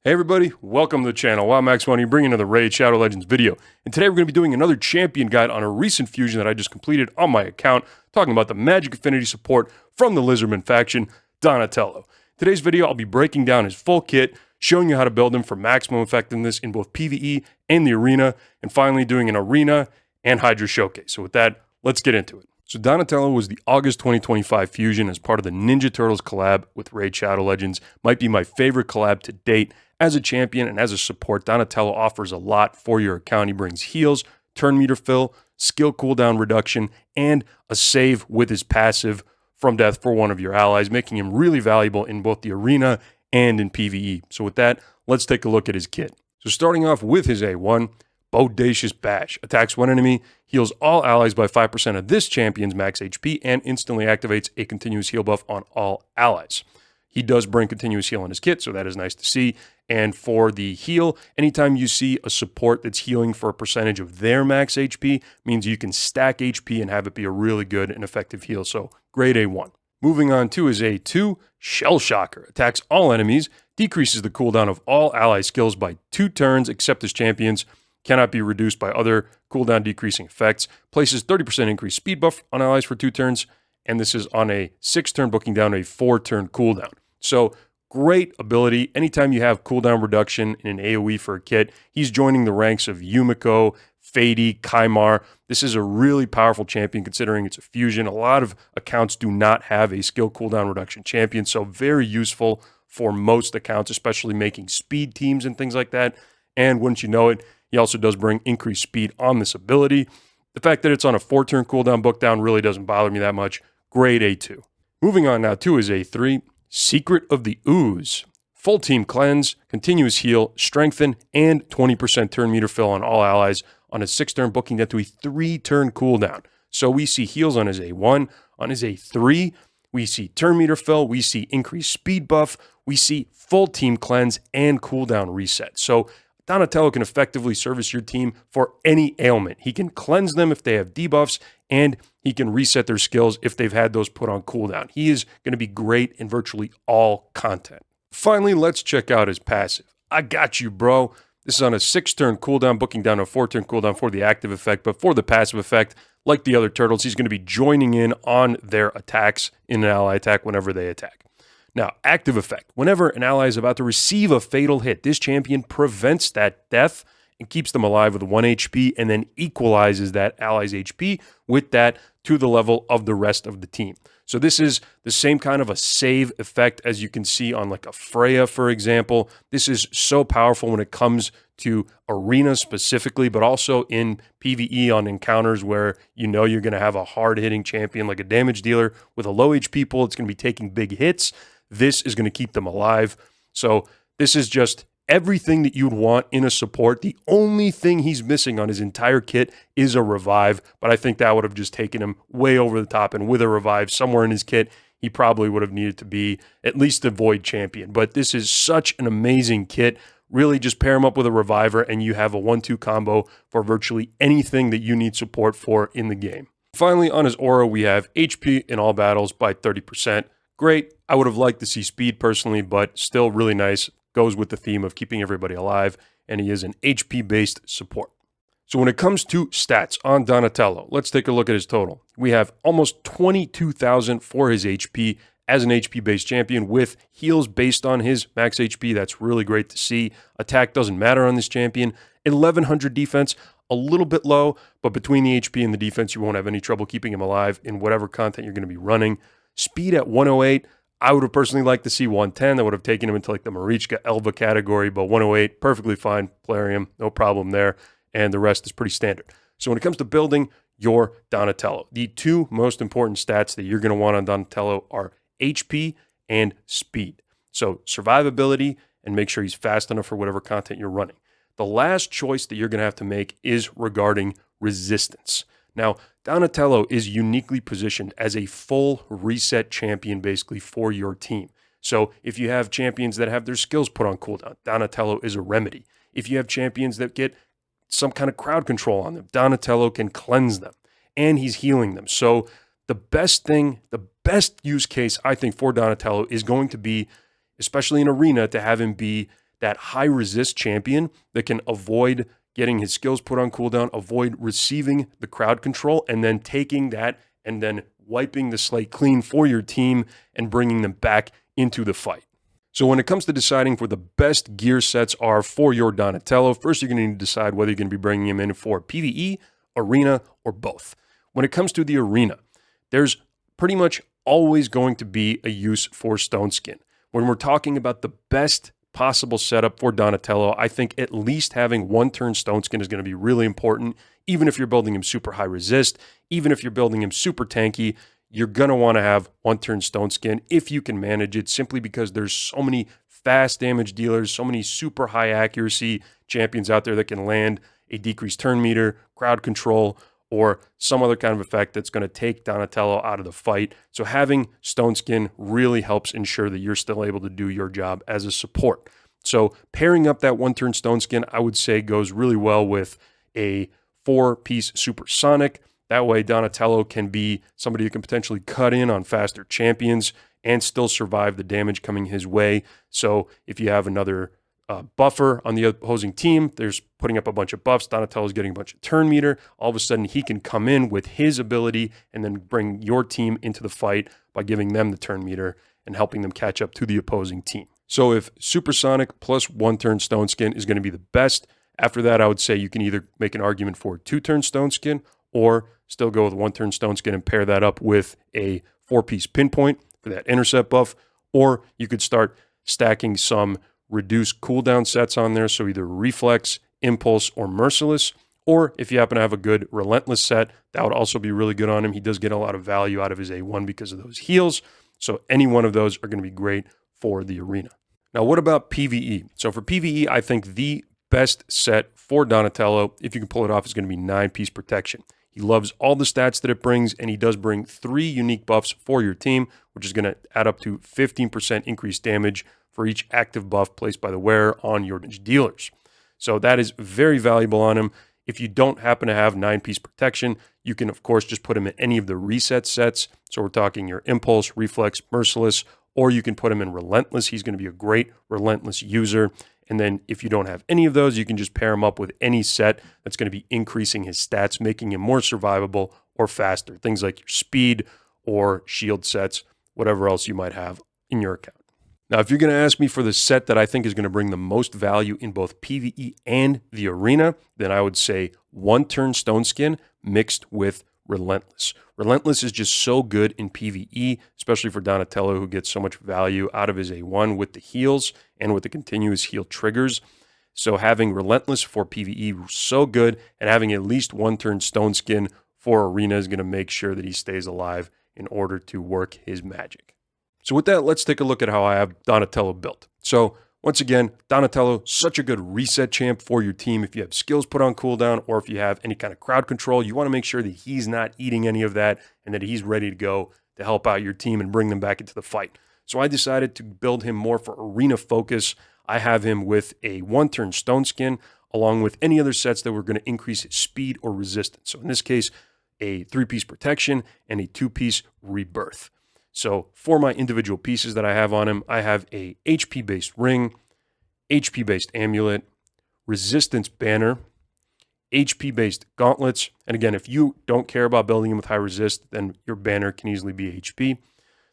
Hey everybody, welcome to the channel. Wow, Max Money, bringing another Raid Shadow Legends video. And today we're going to be doing another champion guide on a recent fusion that I just completed on my account, talking about the magic affinity support from the Lizardman faction, Donatello. Today's video, I'll be breaking down his full kit, showing you how to build him for maximum effectiveness in both PvE and the arena, and finally doing an arena and Hydra showcase. So with that, let's get into it. So Donatello was the August 2025 fusion as part of the Ninja Turtles collab with Raid Shadow Legends. Might be my favorite collab to date. As a champion and as a support, Donatello offers a lot for your account. He brings heals, turn meter fill, skill cooldown reduction, and a save with his passive from death for one of your allies, making him really valuable in both the arena and in PvE. So with that, let's take a look at his kit. So starting off with his A1, Bodacious Bash. Attacks one enemy, heals all allies by 5% of this champion's max HP, and instantly activates a continuous heal buff on all allies. He does bring continuous heal in his kit, so that is nice to see. And for the heal, anytime you see a support that's healing for a percentage of their max HP, means you can stack HP and have it be a really good and effective heal. So grade A1. Moving on to his A2, Shell Shocker. Attacks all enemies, decreases the cooldown of all ally skills by 2 turns except his champions, cannot be reduced by other cooldown decreasing effects, places 30% increased speed buff on allies for 2 turns, and this is on a 6-turn booking down to a 4-turn cooldown. So great ability. Anytime you have cooldown reduction in an AoE for a kit, he's joining the ranks of Yumiko, Fady, Kaimar. This is a really powerful champion considering it's a fusion. A lot of accounts do not have a skill cooldown reduction champion, so very useful for most accounts, especially making speed teams and things like that. And wouldn't you know it, he also does bring increased speed on this ability. The fact that it's on a 4-turn cooldown book down really doesn't bother me that much. Grade A2. Moving on now to his A3, Secret of the Ooze. Full team cleanse, continuous heal, strengthen, and 20% turn meter fill on all allies on a 6-turn booking down to a 3-turn cooldown. So we see heals on his A1. On his A3, we see turn meter fill, we see increased speed buff, we see full team cleanse and cooldown reset. So Donatello can effectively service your team for any ailment. He can cleanse them if they have debuffs, and he can reset their skills if they've had those put on cooldown. He is going to be great in virtually all content. Finally, let's check out his passive. I got you, bro. This is on a 6-turn cooldown, booking down to a 4-turn cooldown for the active effect, but for the passive effect, like the other turtles, he's going to be joining in on their attacks in an ally attack whenever they attack. Now, active effect. Whenever an ally is about to receive a fatal hit, this champion prevents that death and keeps them alive with 1 HP and then equalizes that ally's HP with that to the level of the rest of the team. So this is the same kind of a save effect as you can see on like a Freya, for example. This is so powerful when it comes to arena specifically, but also in PvE on encounters where you know you're going to have a hard-hitting champion like a damage dealer with a low HP pool. It's going to be taking big hits. This is going to keep them alive. So this is just everything that you'd want in a support. The only thing he's missing on his entire kit is a revive, but I think that would have just taken him way over the top. And with a revive somewhere in his kit, he probably would have needed to be at least a void champion. But this is such an amazing kit. Really just pair him up with a reviver and you have a 1-2 combo for virtually anything that you need support for in the game. Finally, on his aura, we have HP in all battles by 30%. Great. I would have liked to see speed personally, but still really nice. Goes with the theme of keeping everybody alive, and he is an HP-based support. So when it comes to stats on Donatello, let's take a look at his total. We have almost 22,000 for his HP as an HP-based champion with heals based on his max HP. That's really great to see. Attack doesn't matter on this champion. 1,100 defense, a little bit low, but between the HP and the defense, you won't have any trouble keeping him alive in whatever content you're going to be running. Speed at 108, I would have personally liked to see 110. That would have taken him into like the Marichka Elva category, but 108, perfectly fine. Plarium, no problem there. And the rest is pretty standard. So when it comes to building your Donatello, the 2 most important stats that you're going to want on Donatello are HP and speed. So survivability and make sure he's fast enough for whatever content you're running. The last choice that you're going to have to make is regarding resistance. Now, Donatello is uniquely positioned as a full reset champion basically for your team. So if you have champions that have their skills put on cooldown, Donatello is a remedy. If you have champions that get some kind of crowd control on them, Donatello can cleanse them and he's healing them. So the best use case I think for Donatello is going to be, especially in arena, to have him be that high resist champion that can avoid getting his skills put on cooldown, avoid receiving the crowd control, and then taking that and then wiping the slate clean for your team and bringing them back into the fight. So when it comes to deciding where the best gear sets are for your Donatello, first you're going to need to decide whether you're going to be bringing him in for PvE, arena, or both. When it comes to the arena, there's pretty much always going to be a use for Stone Skin. When we're talking about the best possible setup for Donatello, I think at least having one-turn Stone Skin is going to be really important. Even if you're building him super high resist, even if you're building him super tanky, you're going to want to have one-turn Stone Skin if you can manage it, simply because there's so many fast damage dealers, so many super high accuracy champions out there that can land a decreased turn meter, crowd control, or some other kind of effect that's going to take Donatello out of the fight. So having Stone Skin really helps ensure that you're still able to do your job as a support. So pairing up that one-turn Stone Skin, I would say, goes really well with a 4-piece Supersonic. That way Donatello can be somebody who can potentially cut in on faster champions and still survive the damage coming his way. So if you have another buffer on the opposing team, there's putting up a bunch of buffs, Donatello's getting a bunch of turn meter, all of a sudden he can come in with his ability and then bring your team into the fight by giving them the turn meter and helping them catch up to the opposing team. So if Supersonic plus one-turn Stone Skin is going to be the best, after that I would say you can either make an argument for 2-turn Stone Skin or still go with one-turn Stone Skin and pair that up with a 4-piece Pinpoint for that intercept buff, or you could start stacking some reduced cooldown sets on there, so either Reflex, Impulse, or Merciless, or if you happen to have a good Relentless set, that would also be really good on him. He does get a lot of value out of his A1 because of those heals, so any one of those are going to be great for the arena. Now, what about PvE? So for PvE, I think the best set for Donatello, if you can pull it off, is going to be 9-piece Protection. He loves all the stats that it brings, and he does bring 3 unique buffs for your team, which is going to add up to 15% increased damage for each active buff placed by the wearer on your dealers. So that is very valuable on him. If you don't happen to have 9-piece Protection, you can, of course, just put him in any of the reset sets. So we're talking your Impulse, Reflex, Merciless, or you can put him in Relentless. He's going to be a great Relentless user. And then if you don't have any of those, you can just pair him up with any set that's going to be increasing his stats, making him more survivable or faster. Things like your speed or shield sets, whatever else you might have in your account. Now, if you're going to ask me for the set that I think is going to bring the most value in both PvE and the arena, then I would say one-turn Stone Skin mixed with Relentless. Relentless is just so good in PvE, especially for Donatello, who gets so much value out of his A1 with the heals and with the continuous heal triggers. So having Relentless for PvE is so good, and having at least one-turn Stone Skin for arena is going to make sure that he stays alive in order to work his magic. So with that, let's take a look at how I have Donatello built. So once again, Donatello, such a good reset champ for your team. If you have skills put on cooldown or if you have any kind of crowd control, you want to make sure that he's not eating any of that and that he's ready to go to help out your team and bring them back into the fight. So I decided to build him more for arena focus. I have him with a one-turn Stone Skin along with any other sets that were going to increase his speed or resistance. So in this case, a 3-piece Protection and a 2-piece Rebirth. So for my individual pieces that I have on him, I have a HP-based ring, HP-based amulet, resistance banner, HP-based gauntlets. And again, if you don't care about building him with high resist, then your banner can easily be HP.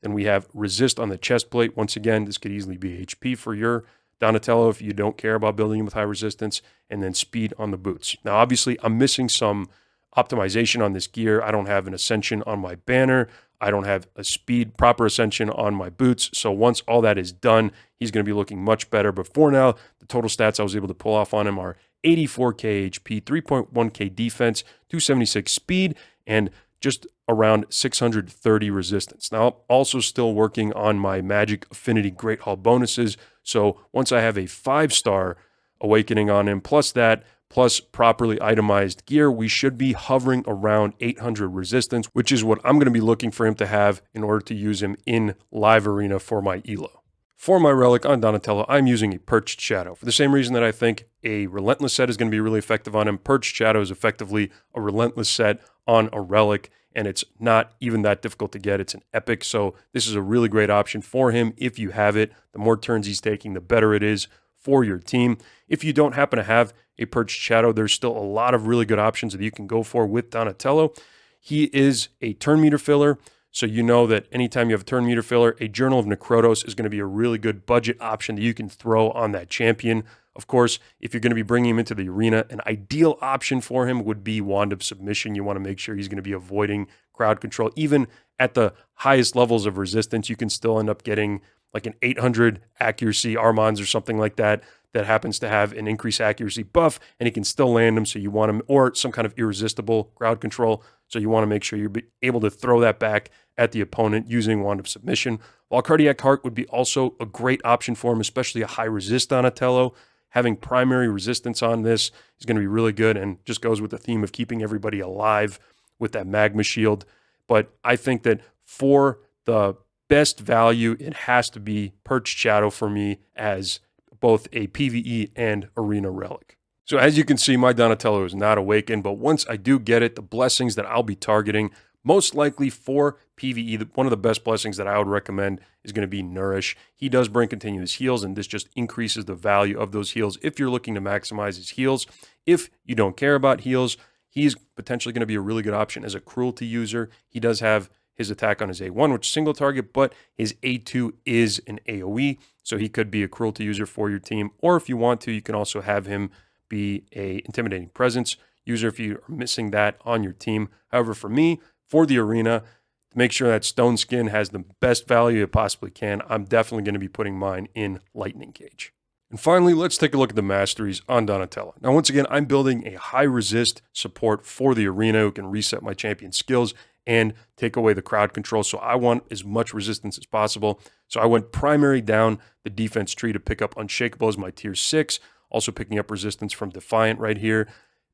Then we have resist on the chest plate. Once again, this could easily be HP for your Donatello if you don't care about building him with high resistance. And then speed on the boots. Now, obviously, I'm missing some optimization on this gear. I don't have an ascension on my banner. I don't have a speed proper ascension on my boots. So once all that is done, he's going to be looking much better. But for now, the total stats I was able to pull off on him are 84k HP, 3.1k defense, 276 speed, and just around 630 resistance. Now, I'm also still working on my Magic Affinity Great Hall bonuses. So once I have a 5-star awakening on him, plus that, plus properly itemized gear, we should be hovering around 800 resistance, which is what I'm going to be looking for him to have in order to use him in live arena for my elo. For my relic on Donatello, I'm using a Perched Shadow. For the same reason that I think a Relentless set is going to be really effective on him, Perched Shadow is effectively a Relentless set on a relic, and it's not even that difficult to get. It's an epic, so this is a really great option for him if you have it. The more turns he's taking, the better it is for your team. If you don't happen to have a Perched Shadow, there's still a lot of really good options that you can go for with Donatello. He is a turn meter filler, so you know that anytime you have a turn meter filler, a Journal of Necrotos is going to be a really good budget option that you can throw on that champion. Of course, if you're going to be bringing him into the arena, an ideal option for him would be Wand of Submission. You want to make sure he's going to be avoiding crowd control. Even at the highest levels of resistance, you can still end up getting like an 800 accuracy Armands or something like that happens to have an increased accuracy buff, and he can still land them, so you want him, or some kind of irresistible crowd control, so you want to make sure you're able to throw that back at the opponent using Wand of Submission. While Cardiac Heart would be also a great option for him, especially a high resist Donatello. Having primary resistance on this is going to be really good, and just goes with the theme of keeping everybody alive with that magma shield. But I think that for the best value, it has to be Perched Shadow for me as both a PvE and arena relic. So as you can see, my Donatello is not awakened, but once I do get it, the blessings that I'll be targeting, most likely for PvE, one of the best blessings that I would recommend is going to be Nourish. He does bring continuous heals, and this just increases the value of those heals if you're looking to maximize his heals. If you don't care about heals, he's potentially going to be a really good option as a cruelty user. He does have his attack on his A1, which is single target, but his A2 is an AoE, so he could be a cruelty user for your team. Or if you want to, you can also have him be a intimidating presence user if you are missing that on your team. However, for me, for the arena, to make sure that Stone Skin has the best value it possibly can, I'm definitely going to be putting mine in Lightning Cage. And finally, let's take a look at the Masteries on Donatello. Now, once again, I'm building a high resist support for the arena who can reset my champion skills and take away the crowd control. So I want as much resistance as possible. So I went primary down the defense tree to pick up Unshakable as my tier 6, also picking up resistance from Defiant right here,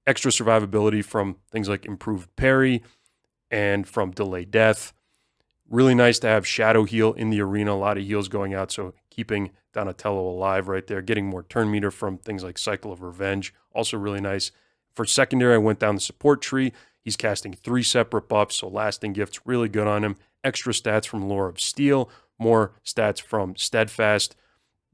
extra survivability from things like Improved Parry and from Delay Death. Really nice to have Shadow Heal in the arena, a lot of heals going out, so keeping Donatello alive right there, getting more turn meter from things like Cycle of Revenge, also really nice. For secondary, I went down the support tree. He's casting 3 separate buffs, so Lasting Gift's really good on him. Extra stats from Lore of Steel, more stats from Steadfast,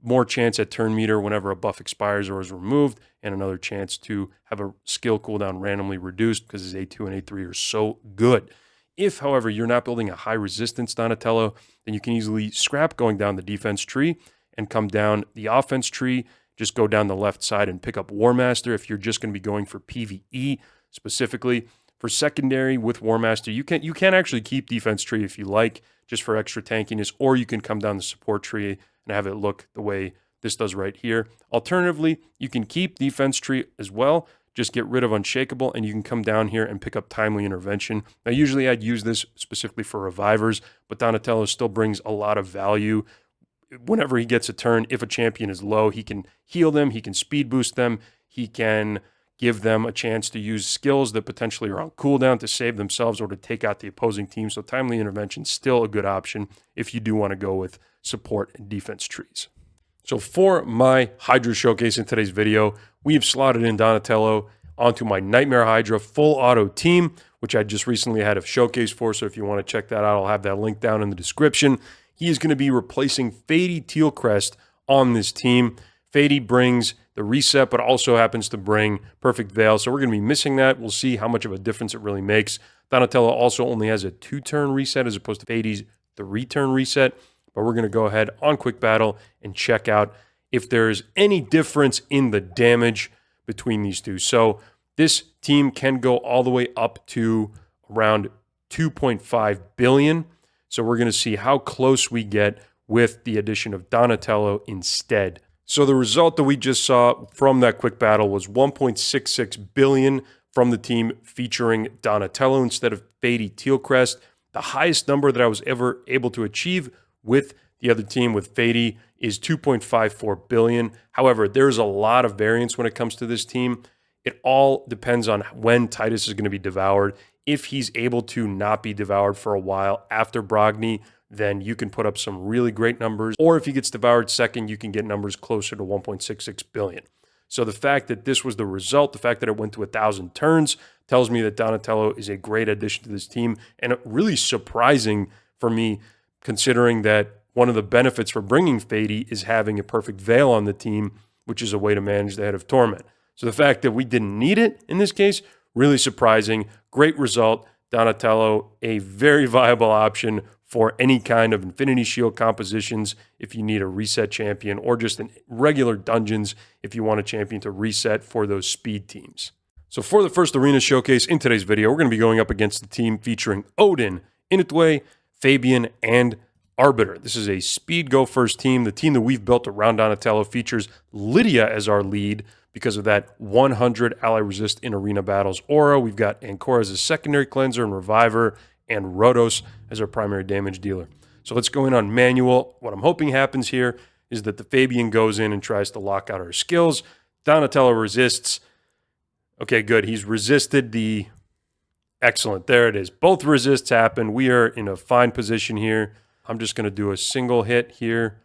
more chance at turn meter whenever a buff expires or is removed, and another chance to have a skill cooldown randomly reduced because his A2 and A3 are so good. If, however, you're not building a high resistance Donatello, then you can easily scrap going down the defense tree and come down the offense tree. Just go down the left side and pick up War Master if you're just going to be going for PvE specifically. For secondary with War Master, you can actually keep defense tree if you like, just for extra tankiness, or you can come down the support tree and have it look the way this does right here. Alternatively, you can keep defense tree as well, just get rid of Unshakable, and you can come down here and pick up Timely Intervention. Now, usually I'd use this specifically for revivers, but Donatello still brings a lot of value. Whenever he gets a turn, if a champion is low, he can heal them, he can speed boost them, he can give them a chance to use skills that potentially are on cooldown to save themselves or to take out the opposing team. So Timely Intervention is still a good option if you do want to go with support and defense trees. So for my Hydra showcase in today's video, we have slotted in Donatello onto my Nightmare Hydra full auto team, which I just recently had a showcase for. So if you want to check that out, I'll have that link down in the description. He is going to be replacing Fady Tealcrest on this team. Fady brings the reset, but also happens to bring Perfect Veil. So we're going to be missing that. We'll see how much of a difference it really makes. Donatello also only has a 2-turn reset as opposed to Fady's 3-turn reset. But we're going to go ahead on Quick Battle and check out if there's any difference in the damage between these two. So this team can go all the way up to around 2.5 billion. So we're going to see how close we get with the addition of Donatello instead. So the result that we just saw from that quick battle was 1.66 billion from the team featuring Donatello instead of Fady Tealcrest. The highest number that I was ever able to achieve with the other team with Fady is 2.54 billion. However, there's a lot of variance when it comes to this team. It all depends on when Titus is going to be devoured. If he's able to not be devoured for a while after Brogni, then you can put up some really great numbers. Or if he gets devoured second, you can get numbers closer to 1.66 billion. So the fact that this was the result, the fact that it went to 1,000 turns, tells me that Donatello is a great addition to this team. And really surprising for me, considering that one of the benefits for bringing Fady is having a Perfect Veil on the team. which is a way to manage the Head of Torment. So the fact that we didn't need it in this case, really surprising. Great result. Donatello, a very viable option for any kind of Infinity Shield compositions if you need a reset champion, or just in regular dungeons if you want a champion to reset for those speed teams. So for the first arena showcase in today's video, we're going to be going up against the team featuring Odin, Initway, Fabian, and Arbiter. This is a speed go first team. The team that we've built around Donatello features Lydia as our lead because of that 100 ally resist in arena battles aura. We've got Ancora as a secondary cleanser and reviver, and Rhodos as our primary damage dealer. So let's go in on manual. What I'm hoping happens here is that the Fabian goes in and tries to lock out our skills. Donatello resists. Okay, good. He's resisted the... Excellent. There it is. Both resists happen. We are in a fine position here. I'm just going to do a single hit here.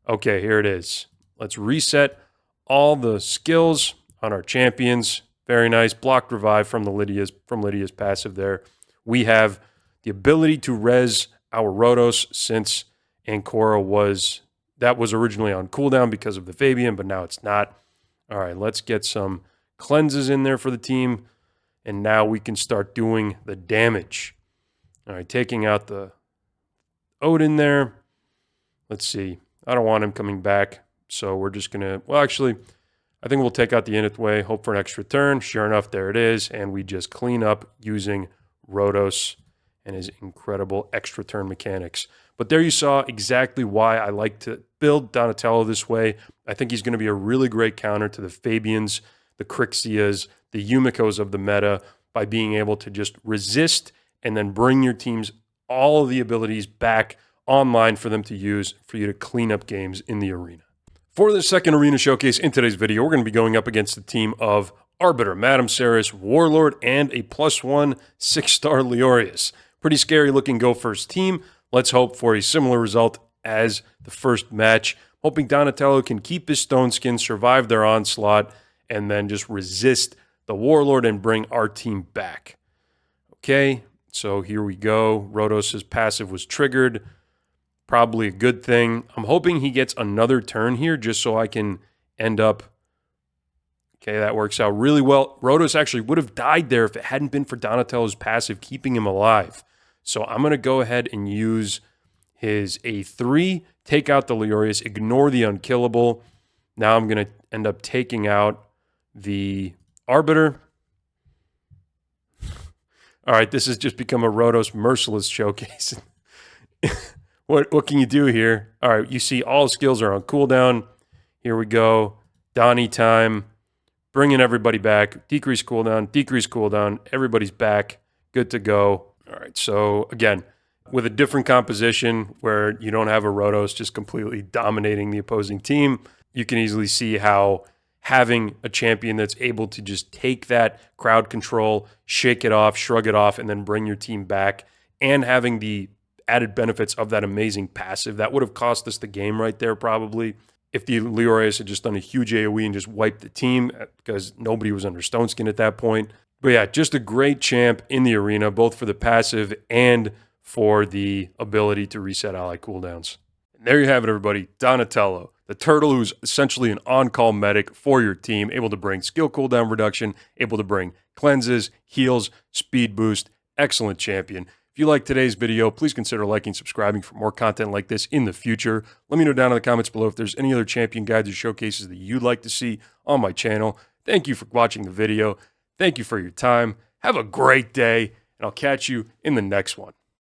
Okay, here it is. Let's reset all the skills on our champions. Very nice. Blocked revive from Lydia's passive there. We have the ability to res our Rhodos since Ancora was originally on cooldown because of the Fabian, but now it's not. All right, let's get some cleanses in there for the team, and now we can start doing the damage. All right, taking out the Odin there. Let's see. I don't want him coming back, so we're just going to... Well, actually, I think we'll take out the Initway, hope for an extra turn. Sure enough, there it is, and we just clean up using Rhodos and his incredible extra turn mechanics. But there you saw exactly why I like to build Donatello this way. I think he's going to be a really great counter to the Fabians, the Crixias, the Yumikos of the meta, by being able to just resist and then bring your teams all of the abilities back online for them to use for you to clean up games in the arena. For the second arena showcase in today's video, we're going to be going up against the team of Arbiter, Madame Ceres, Warlord, and a +1 6-star Leorius. Pretty scary looking go first team. Let's hope for a similar result as the first match. Hoping Donatello can keep his stone skin, survive their onslaught, and then just resist the Warlord and bring our team back. Okay, so here we go. Rhodos' passive was triggered. Probably a good thing. I'm hoping he gets another turn here just so I can end up... Okay, that works out really well. Rhodos actually would have died there if it hadn't been for Donatello's passive keeping him alive. So I'm going to go ahead and use his A3, take out the Leorius, ignore the unkillable. Now I'm going to end up taking out the Arbiter. All right, this has just become a Rhodos merciless showcase. What can you do here? All right, you see all skills are on cooldown. Here we go. Donnie time. Bringing everybody back. Decrease cooldown. Everybody's back. Good to go. All right, so again, with a different composition where you don't have a Rhodos just completely dominating the opposing team, you can easily see how having a champion that's able to just take that crowd control, shake it off, shrug it off, and then bring your team back, and having the added benefits of that amazing passive, that would have cost us the game right there probably. If the Leorius had just done a huge AoE and just wiped the team because nobody was under stone skin at that point. But yeah, just a great champ in the arena, both for the passive and for the ability to reset ally cooldowns. And there you have it, everybody. Donatello, the turtle who's essentially an on-call medic for your team, able to bring skill cooldown reduction, able to bring cleanses, heals, speed boost. Excellent champion. If you like today's video, please consider liking and subscribing for more content like this in the future. Let me know down in the comments below if there's any other champion guides or showcases that you'd like to see on my channel. Thank you for watching the video. Thank you for your time. Have a great day, and I'll catch you in the next one.